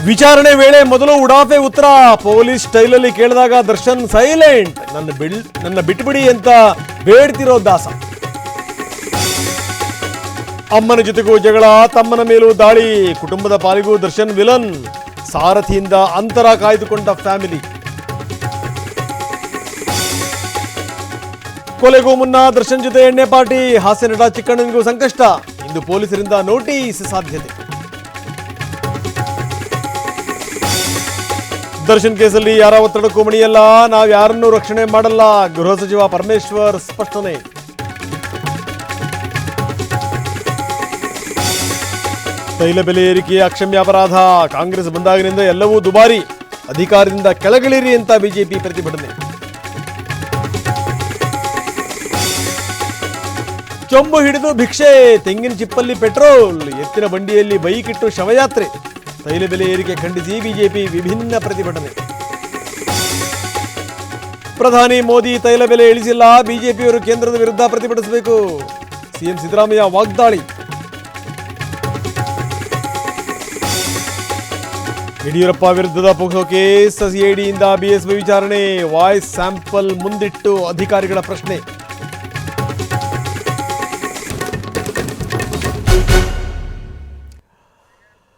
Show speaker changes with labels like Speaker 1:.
Speaker 1: ವಿಚಾರಣೆ ವೇಳೆ ಮೊದಲು ಉಡಾಫೆ ಉತ್ತರ ಪೊಲೀಸ್ ಸ್ಟೈಲಲ್ಲಿ ಕೇಳಿದಾಗ ದರ್ಶನ್ ಸೈಲೆಂಟ್. ನನ್ನ ಬಿಟ್ಬಿಡಿ ಅಂತ ಬೇಡ್ತಿರೋ ದಾಸ. ಅಮ್ಮನ ಜೊತೆಗೂ ಜಗಳ, ತಮ್ಮನ ಮೇಲೂ ದಾಳಿ, ಕುಟುಂಬದ ಪಾಲಿಗೂ ದರ್ಶನ್ ವಿಲನ್. ಸಾರಥಿಯಿಂದ ಅಂತರ ಕಾಯ್ದುಕೊಂಡ ಫ್ಯಾಮಿಲಿ. ಕೊಲೆಗೂ ಮುನ್ನ ದರ್ಶನ್ ಜೊತೆ ಎಣ್ಣೆ ಪಾರ್ಟಿ, ಹಾಸ್ಯ ನಟ ಚಿಕ್ಕಣ್ಣನಿಗೂ ಸಂಕಷ್ಟ. ಇಂದು ಪೊಲೀಸರಿಂದ ನೋಟಿಸ್ ಸಾಧ್ಯತೆ. ದರ್ಶನ್ ಕೇಸಲ್ಲಿ ಯಾರ ಒತ್ತಡಕ್ಕೂ ಮಣಿಯಲ್ಲ, ನಾವು ಯಾರನ್ನೂ ರಕ್ಷಣೆ ಮಾಡಲ್ಲ, ಗೃಹ ಸಚಿವ ಪರಮೇಶ್ವರ್ ಸ್ಪಷ್ಟನೆ. ತೈಲ ಬೆಲೆ ಏರಿಕೆ ಅಕ್ಷಮ್ಯ ಅಪರಾಧ, ಕಾಂಗ್ರೆಸ್ ಬಂದಾಗಿನಿಂದ ಎಲ್ಲವೂ ದುಬಾರಿ, ಅಧಿಕಾರದಿಂದ ಕೆಳಗಿಳಿರಿ ಅಂತ ಬಿಜೆಪಿ ಪ್ರತಿಭಟನೆ. ಚೊಂಬು ಹಿಡಿದು ಭಿಕ್ಷೆ, ತೆಂಗಿನ ಚಿಪ್ಪಲ್ಲಿ ಪೆಟ್ರೋಲ್, ಎತ್ತಿನ ಬಂಡಿಯಲ್ಲಿ ಬೈಕ್ ಇಟ್ಟು ಶವಯಾತ್ರೆ. ತೈಲ ಬೆಲೆ ಏರಿಕೆ ಖಂಡಿಸಿ ಬಿಜೆಪಿ ವಿಭಿನ್ನ ಪ್ರತಿಭಟನೆ. ಪ್ರಧಾನಿ ಮೋದಿ ತೈಲ ಬೆಲೆ ಇಳಿಸಿಲ್ಲ, ಬಿಜೆಪಿಯವರು ಕೇಂದ್ರದ ವಿರುದ್ಧ ಪ್ರತಿಭಟಿಸಬೇಕು. ಸಿಎಂ ಸಿದ್ದರಾಮಯ್ಯ ವಾಗ್ದಾಳಿ. ಯಡಿಯೂರಪ್ಪ ವಿರುದ್ಧದ ಪೋಕ್ಸೋ ಕೇಸ್, ಸಿಐಡಿಯಿಂದ ಬಿಎಸ್ವೈ ವಿಚಾರಣೆ, ವಾಯ್ಸ್ ಸ್ಯಾಂಪಲ್ ಮುಂದಿಟ್ಟು ಅಧಿಕಾರಿಗಳ ಪ್ರಶ್ನೆ.